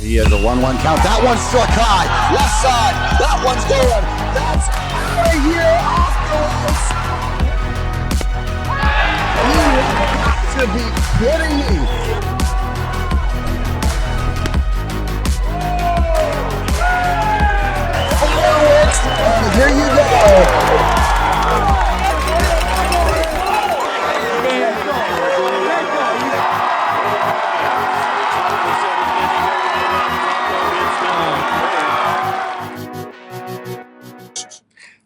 He has a 1-1 count. That one's struck high. Left side. That one's going. That's out of here off the ropes. You have got to be kidding me. Fireworks. Here you go.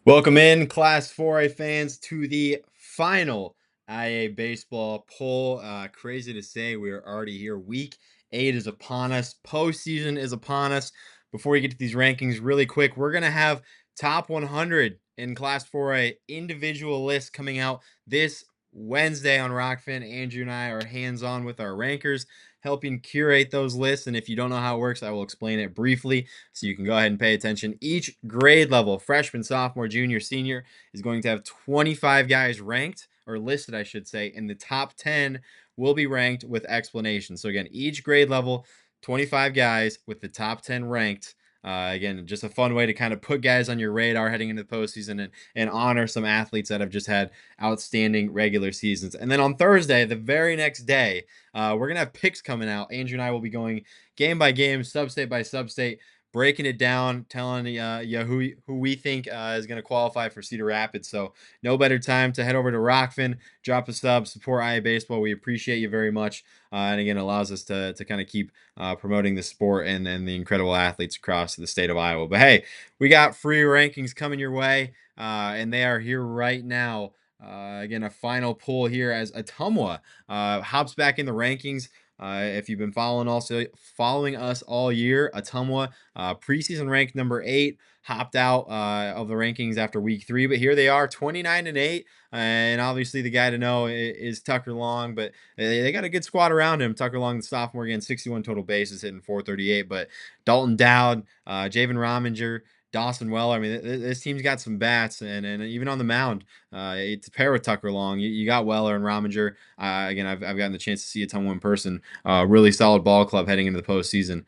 Welcome in, Class 4A fans, to the final IABaseball poll. Crazy to say, we are already here. Week 8 is upon us. Postseason is upon us. Before we get to these rankings, really quick, we're going to have top 100 in Class 4A individual lists coming out this Wednesday on Rockfin. Andrew and I are hands-on with our rankers, helping curate those lists. And if you don't know how it works, I will explain it briefly so you can go ahead and pay attention. Each grade level, freshman, sophomore, junior, senior, is going to have 25 guys ranked, or listed, I should say, and the top 10 will be ranked with explanation. So again, each grade level, 25 guys with the top 10 ranked. Again, just a fun way to kind of put guys on your radar heading into the postseason and honor some athletes that have just had outstanding regular seasons. And then on Thursday, the very next day, we're going to have picks coming out. Andrew and I will be going game by game, sub-state by sub-state, breaking it down, telling you who we think is going to qualify for Cedar Rapids. So no better time to head over to Rockfin, drop a sub, support IABaseball. We appreciate you very much. And again, it allows us to kind of keep promoting the sport and the incredible athletes across the state of Iowa. But hey, we got free rankings coming your way, and they are here right now. Again, a final poll here as Ottumwa hops back in the rankings. If you've been following us all year, Ottumwa, preseason ranked number 8, hopped out of the rankings after week 3, but here they are, 29-8, and obviously the guy to know is Tucker Long, but they got a good squad around him. Tucker Long, the sophomore, again, 61 total bases, hitting 438, but Dalton Dowd, Javen Rominger, Dawson Weller. I mean, this team's got some bats, and even on the mound, to pair with Tucker Long, you got Weller and Rominger. Again, I've gotten the chance to see Ottumwa in person. Really solid ball club heading into the postseason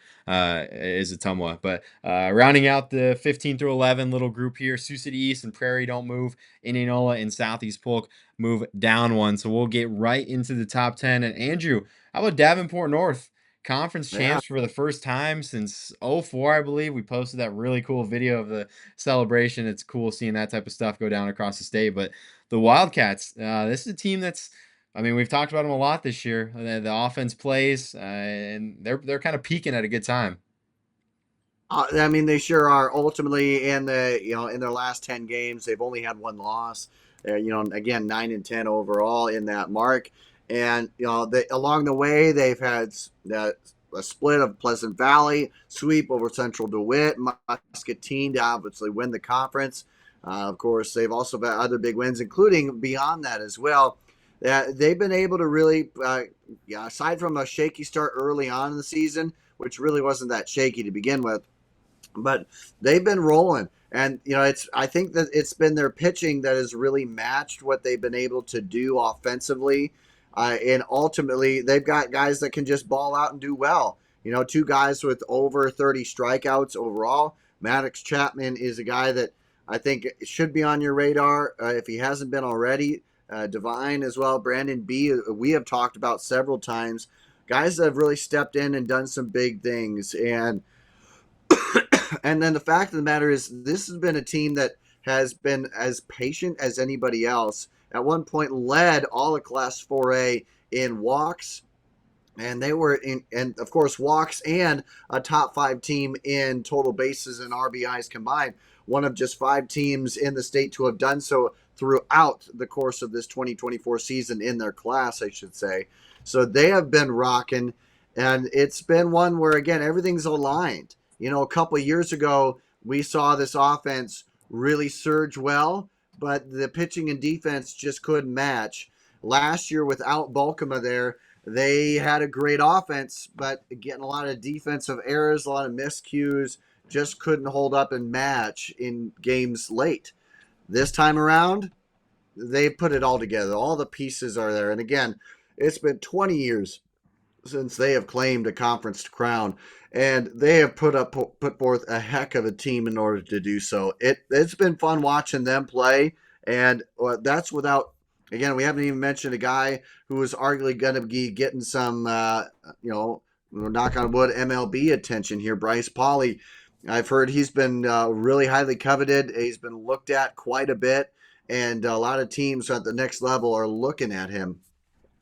is Ottumwa. But rounding out the 15 through 11 little group here, Sioux City East and Prairie don't move. Indianola and Southeast Polk move down one. So we'll get right into the top 10. And Andrew, how about Davenport North? Conference champs for the first time since 04, I believe. We posted that really cool video of the celebration. It's cool seeing that type of stuff go down across the state. But the Wildcats, this is a team that's, I mean, we've talked about them a lot this year. The offense plays, and they're kind of peaking at a good time. I mean, they sure are. Ultimately, in their last 10 games, they've only had one loss. Again, 9-10 overall in that mark. And along the way, they've had a split of Pleasant Valley, sweep over Central DeWitt, Muscatine to obviously win the conference. Of course, they've also had other big wins, including beyond that as well. They've been able to really, aside from a shaky start early on in the season, which really wasn't that shaky to begin with, but they've been rolling. And, I think that it's been their pitching that has really matched what they've been able to do offensively. And ultimately, they've got guys that can just ball out and do well. 2 guys with over 30 strikeouts overall. Maddox Chapman is a guy that I think should be on your radar if he hasn't been already. Devine as well. Brandon B. we have talked about several times. Guys that have really stepped in and done some big things. And then the fact of the matter is this has been a team that has been as patient as anybody else. At one point led all of Class 4A in walks, and they were and of course walks and a top 5 team in total bases and RBIs combined. One of just 5 teams in the state to have done so throughout the course of this 2024 season in their class, I should say. So they have been rocking, and it's been one where, again, everything's aligned. A couple of years ago, we saw this offense really surge well, but the pitching and defense just couldn't match. Last year, without Balkema there, they had a great offense, but getting a lot of defensive errors, a lot of miscues, just couldn't hold up and match in games late. This time around, they put it all together. All the pieces are there. And again, it's been 20 years since they have claimed a conference crown, and they have put forth a heck of a team in order to do so. It's been fun watching them play, and that's without. Again, we haven't even mentioned a guy who is arguably going to be getting some, knock on wood, MLB attention here. Bryce Pauly. I've heard he's been really highly coveted. He's been looked at quite a bit, and a lot of teams at the next level are looking at him.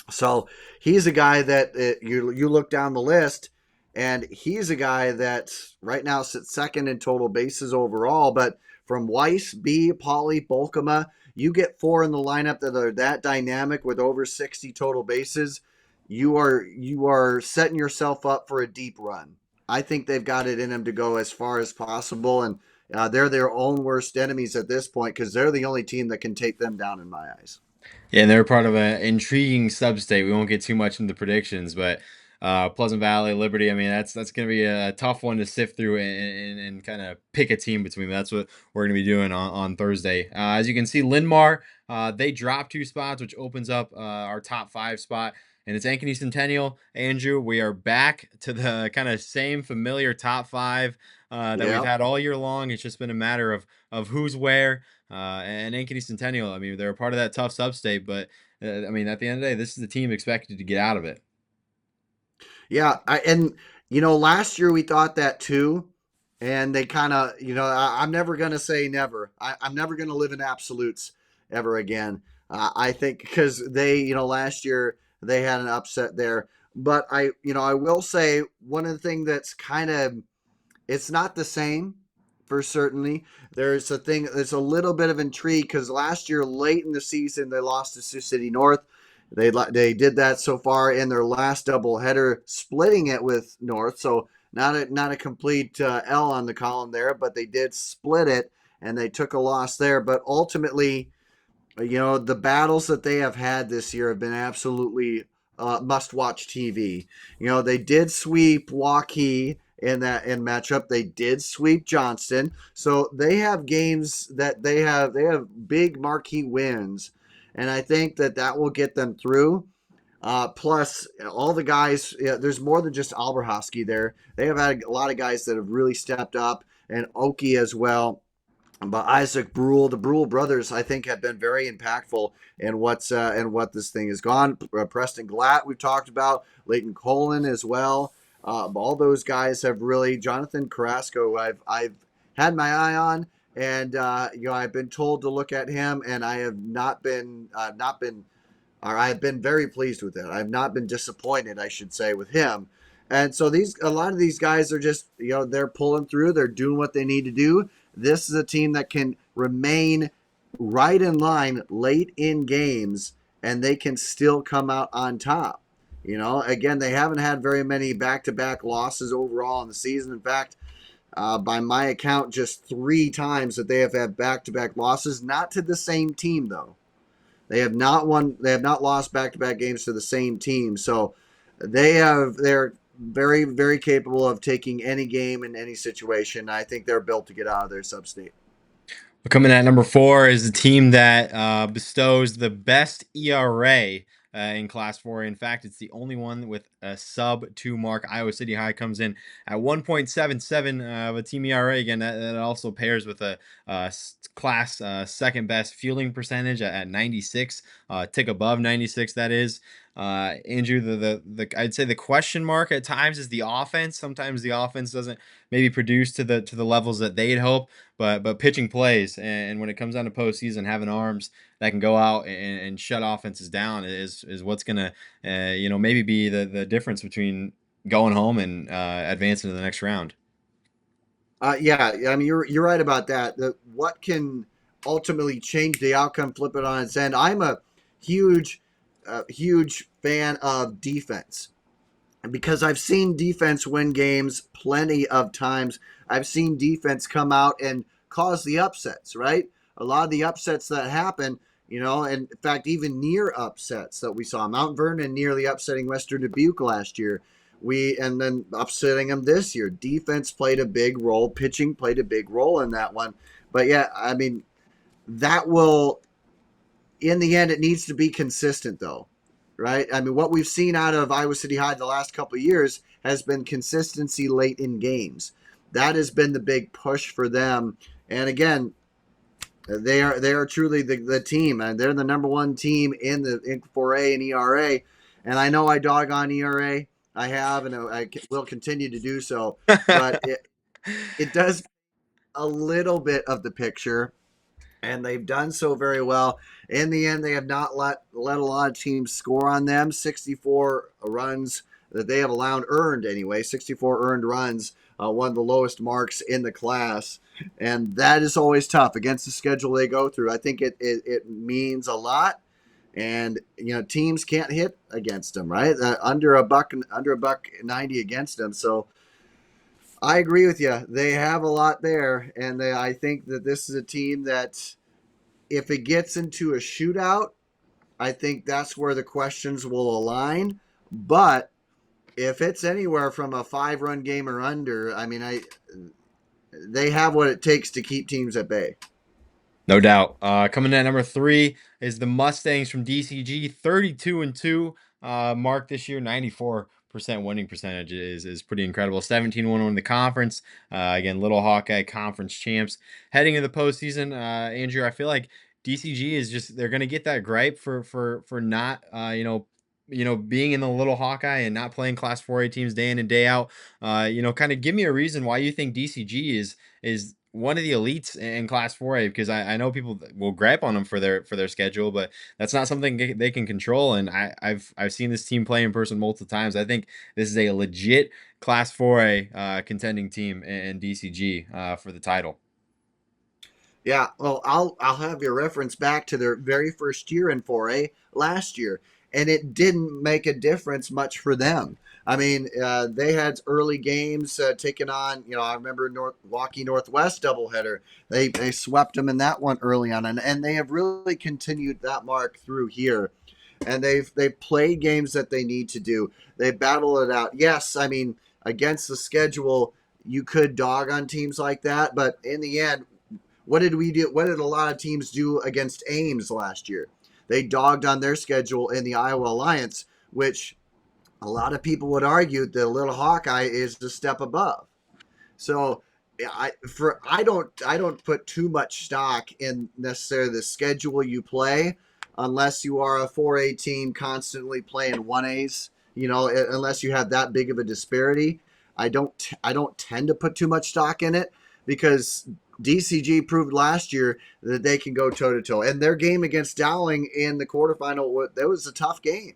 So he's a guy that you look down the list, and he's a guy that right now sits second in total bases overall. But from Weiss, B, Pauly, Bolkema, you get 4 in the lineup that are that dynamic with over 60 total bases. You are setting yourself up for a deep run. I think they've got it in them to go as far as possible, and they're their own worst enemies at this point because they're the only team that can take them down in my eyes. Yeah, and they're part of an intriguing sub-state. We won't get too much into predictions, but Pleasant Valley, Liberty. I mean, that's going to be a tough one to sift through and kind of pick a team between them. That's what we're going to be doing on Thursday. As you can see, Linn-Mar, they dropped 2 spots, which opens up our top 5 spot. And it's Ankeny Centennial. Andrew, we are back to the kind of same familiar top 5 that we've had all year long. It's just been a matter of who's where. And Ankeny Centennial, I mean, they're a part of that tough sub-state, but I mean, at the end of the day, this is the team expected to get out of it. Yeah, last year we thought that too, and they kind of, I'm never going to say never. I'm never going to live in absolutes ever again. I think because they, last year they had an upset there, but I will say one of the things that's kind of, it's not the same for certainly. There's a little bit of intrigue because last year late in the season they lost to Sioux City North. They did that so far in their last doubleheader, splitting it with North. So not a complete L on the column there, but they did split it and they took a loss there. But ultimately, the battles that they have had this year have been absolutely must-watch TV. They did sweep Hawkeyes in matchup. They did sweep Johnston. So they have games that they have big marquee wins. And I think that will get them through. Plus, all the guys, there's more than just Alberhosky there. They have had a lot of guys that have really stepped up, and Oki as well. But Isaac Brule, the Brule brothers, I think, have been very impactful in what this thing has gone. Preston Glatt, we've talked about. Leighton Colin as well. All those guys have really. Jonathan Carrasco, I've had my eye on. And I've been told to look at him, and I have I've been very pleased with it. I've not been disappointed, I should say, with him. And so a lot of these guys are just, they're pulling through. They're doing what they need to do. This is a team that can remain right in line late in games, and they can still come out on top. Again, they haven't had very many back-to-back losses overall in the season. In fact, by my account, just 3 times that they have had back-to-back losses, not to the same team though. They have not lost back-to-back games to the same team. So they're very, very capable of taking any game in any situation. I think they're built to get out of their sub-state. Coming at number 4 is the team that bestows the best ERA in Class 4. In fact, it's the only one with a sub-2 mark. Iowa City High comes in at 1.77 of a team ERA. Again, that also pairs with a class second best fielding percentage at 96, tick above 96. That is. Andrew, the I'd say the question mark at times is the offense. Sometimes the offense doesn't maybe produce to the levels that they'd hope, but pitching plays, and when it comes down to postseason, having arms that can go out and shut offenses down is what's gonna maybe be the difference between going home and advancing to the next round. Yeah, I mean you're right about that. What can ultimately change the outcome, flip it on its end. I'm a huge fan of defense, and because I've seen defense win games plenty of times. I've seen defense come out and cause the upsets, right? A lot of the upsets that happen, and in fact, even near upsets that we saw. Mount Vernon nearly upsetting Western Dubuque last year. And then upsetting them this year. Defense played a big role. Pitching played a big role in that one. But yeah, I mean, that will, in the end, it needs to be consistent though. right? I mean, what we've seen out of Iowa City High the last couple of years has been consistency late in games. That has been the big push for them. And again, they are truly the team, and they're the number one team in 4A and ERA. And I know I dog on ERA. I have, and I will continue to do so. But it does a little bit of the picture, and they've done so very well. In the end, they have not let a lot of teams score on them. 64 runs that they have allowed, earned anyway, 64 earned runs, one of the lowest marks in the class. And that is always tough against the schedule they go through. I think it means a lot. And teams can't hit against them, right? Under a buck 90 against them. So I agree with you. They have a lot there, and I think that this is a team that, if it gets into a shootout, I think that's where the questions will align. But if it's anywhere from a 5-run game or under, I mean, they have what it takes to keep teams at bay. No doubt. Coming in at number 3 is the Mustangs from DCG, 32-2 mark this year, 94% winning percentage is pretty incredible. 17-1 in the conference. Again, Little Hawkeye conference champs. Heading into the postseason, Andrew, I feel like DCG is just, they're gonna get that gripe for not being in the Little Hawkeye and not playing Class 4A teams day in and day out. Kind of give me a reason why you think DCG is one of the elites in Class 4A, because I know people will gripe on them for their schedule, but that's not something they can control. And I've seen this team play in person multiple times. I think this is a legit Class 4A contending team in DCG for the title. Yeah, well, I'll have you reference back to their very first year in 4A last year, and it didn't make a difference much for them. I mean, they had early games taking on, I remember Milwaukee Northwest doubleheader. They swept them in that one early on, and they have really continued that mark through here. And they've played games that they need to do. They battle it out. Yes, I mean, against the schedule, you could dog on teams like that, but in the end, what did we do? What did a lot of teams do against Ames last year? They dogged on their schedule in the Iowa Alliance, which a lot of people would argue the Little Hawkeye is the step above. So I don't put too much stock in necessarily the schedule you play, unless you are a 4A team constantly playing 1As. Unless you have that big of a disparity, I don't tend to put too much stock in it, because DCG proved last year that they can go toe to toe. And their game against Dowling in the quarterfinal, that was a tough game.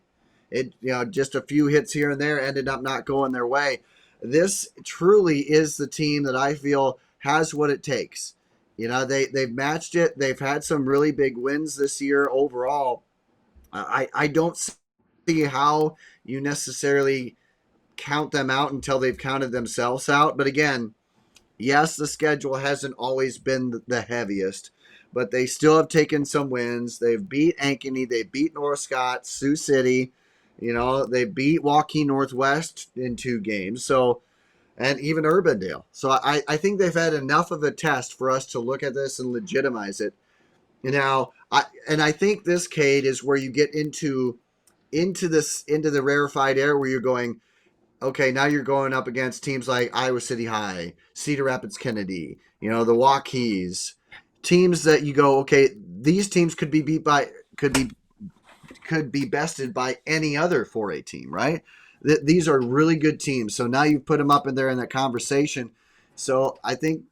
It just a few hits here and there ended up not going their way. This truly is the team that I feel has what it takes. They've matched it. They've had some really big wins this year overall. I don't see how you necessarily count them out until they've counted themselves out. But again, yes, the schedule hasn't always been the heaviest, but they still have taken some wins. They've beat Ankeny, they beat North Scott, Sioux City. They beat Waukee Northwest in 2 games. So, and even Urbandale. So I think they've had enough of a test for us to look at this and legitimize it. Now, I think this, Cade, is where you get into the rarefied air where you're going, okay, now you're going up against teams like Iowa City High, Cedar Rapids Kennedy, the Hawkeyes, teams that you go, okay, these teams could be bested by any other 4A team, right? These are really good teams. So now you put them up in there in that conversation. So I think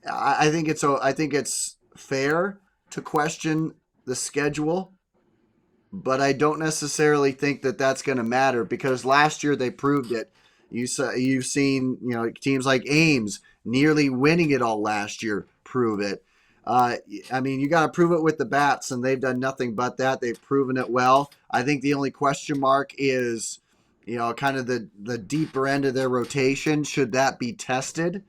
it's fair to question the schedule, but I don't necessarily think that that's going to matter, because last year they proved it. You've seen teams like Ames nearly winning it all last year prove it. I mean, you got to prove it with the bats, and they've done nothing but that. They've proven it well. I think the only question mark is, kind of the deeper end of their rotation. Should that be tested?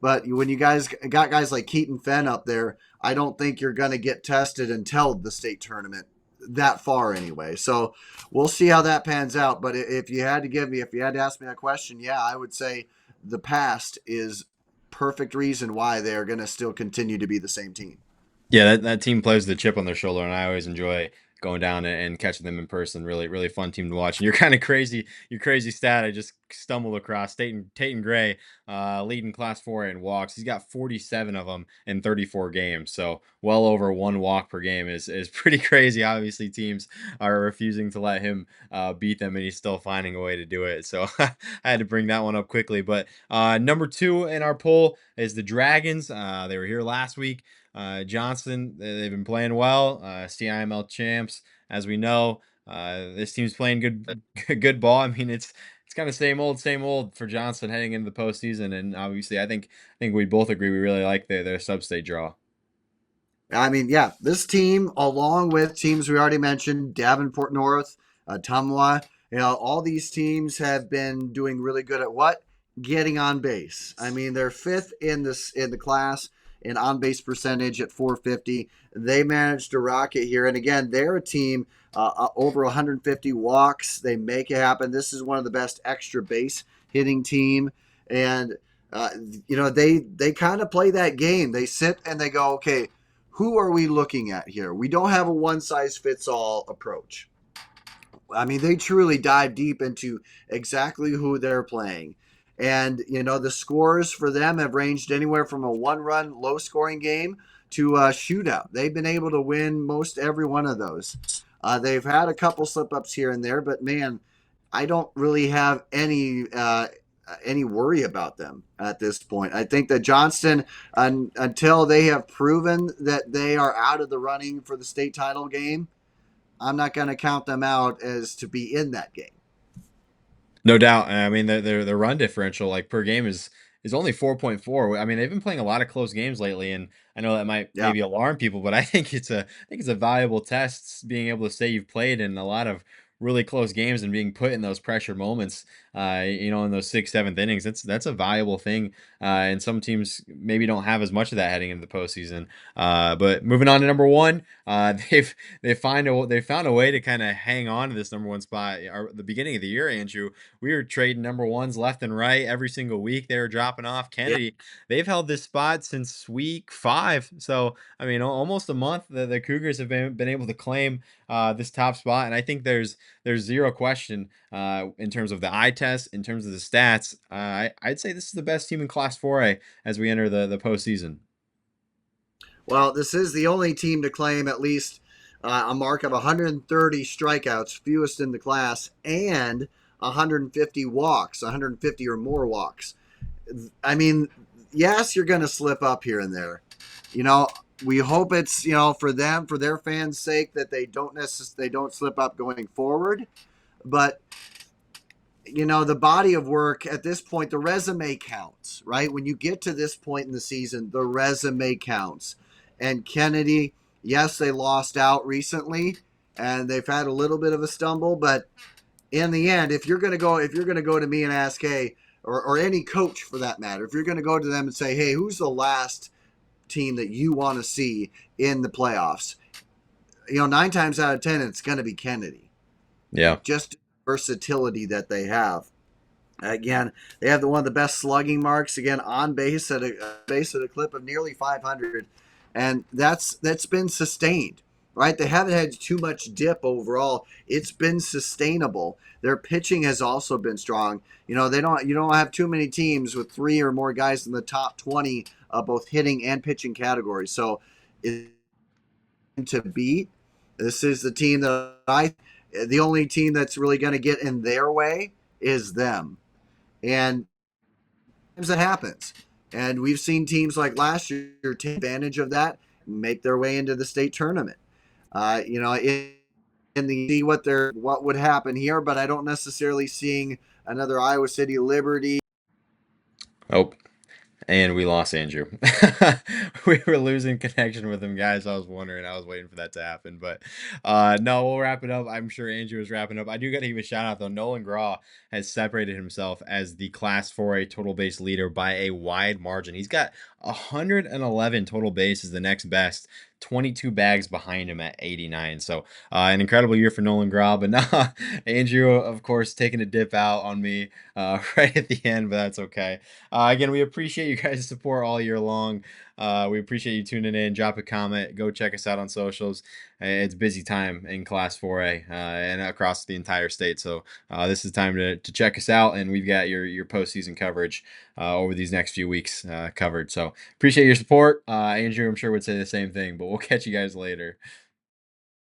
But when you guys got guys like Keaton Fenn up there, I don't think you're going to get tested until the state tournament, that far anyway. So we'll see how that pans out. But if you had to ask me that question, yeah, I would say the past is perfect reason why they're going to still continue to be the same team. Yeah, that team plays the chip on their shoulder, and I always enjoy going down and catching them in person. Really, really fun team to watch. And you're kind of crazy. Your crazy stat I just stumbled across. Tatum Gray, leading Class 4A in walks. He's got 47 of them in 34 games. So well over 1 walk per game is pretty crazy. Obviously, teams are refusing to let him beat them, and he's still finding a way to do it. So I had to bring that one up quickly. But number 2 in our poll is the Dragons. They were here last week. Johnson, they've been playing well. CIML champs, as we know. This team's playing good ball. I mean, it's kind of same old for Johnson heading into the postseason. And obviously, I think we both agree we really like their sub-state draw. I mean, yeah, this team, along with teams we already mentioned, Davenport North, Tumwa, all these teams have been doing really good at what? Getting on base. I mean, they're fifth in the class in on base percentage at 450. They managed to rocket here, and again, they're a team over 150 walks. They make it happen. This is one of the best extra base hitting team, and they kind of play that game. They sit and they go, okay, who are we looking at here? We don't have a one-size-fits-all approach. I mean, they truly dive deep into exactly who they're playing. And, the scores for them have ranged anywhere from a one-run, low-scoring game to a shootout. They've been able to win most every one of those. They've had a couple slip-ups here and there, but, man, I don't really have any worry about them at this point. I think that Johnston, until they have proven that they are out of the running for the state title game, I'm not going to count them out as to be in that game. No doubt. I mean, their run differential, like, per game is only 4.4. I mean, they've been playing a lot of close games lately, and I know that might Yeah. maybe alarm people, but I think it's a valuable test, being able to say you've played in a lot of really close games and being put in those pressure moments, in those 6th, 7th innings. That's a valuable thing, and some teams maybe don't have as much of that heading into the postseason. But moving on to number 1, they found a way to kind of hang on to this number 1 spot. The beginning of the year, Andrew, we were trading number 1s left and right every single week. They were dropping off. Kennedy, they've held this spot since week 5. So, I mean, almost a month. The Cougars have been able to claim this top spot, and I think there's zero question in terms of the eye test, in terms of the stats. I'd say this is the best team in Class 4A as we enter the postseason. Well, this is the only team to claim at least a mark of 130 strikeouts, fewest in the class, and 150 walks, 150 or more walks. I mean, yes, you're going to slip up here and there. We hope it's, for them, for their fans' sake, that they don't slip up going forward. But, the body of work at this point, the resume counts, right? When you get to this point in the season, the resume counts. And Kennedy, yes, they lost out recently, and they've had a little bit of a stumble, but in the end, if you're going to go to me and ask, hey, or any coach for that matter, if you're going to go to them and say, hey, who's the last team that you want to see in the playoffs? 9 times out of 10, it's going to be Kennedy. Yeah. Just versatility that they have. Again, they have one of the best slugging marks, again, on base at a clip of nearly 500. And that's been sustained, right? They haven't had too much dip overall. It's been sustainable. Their pitching has also been strong. You don't have too many teams with 3 or more guys in the top 20 of both hitting and pitching categories. So to beat, this is the team that the only team that's really going to get in their way is them. And sometimes that happens. And we've seen teams like last year take advantage of that and make their way into the state tournament. In the see what would happen here, but I don't necessarily seeing another Iowa City Liberty. Oh, and we lost Andrew. We were losing connection with him, guys. I was waiting for that to happen. But no, we'll wrap it up. I'm sure Andrew is wrapping up. I do got to give a shout out, though. Nolan Graw has separated himself as the Class 4A total base leader by a wide margin. He's got 111 total bases, the next best. 22 bags behind him at 89. So an incredible year for Nolan Graw. But now Andrew, of course, taking a dip out on me right at the end, but that's okay. Again, we appreciate you guys' support all year long. We appreciate you tuning in. Drop a comment. Go check us out on socials. It's busy time in Class 4A and across the entire state. So this is time to check us out, and we've got your postseason coverage over these next few weeks covered. So appreciate your support. Andrew, I'm sure would say the same thing, but we'll catch you guys later.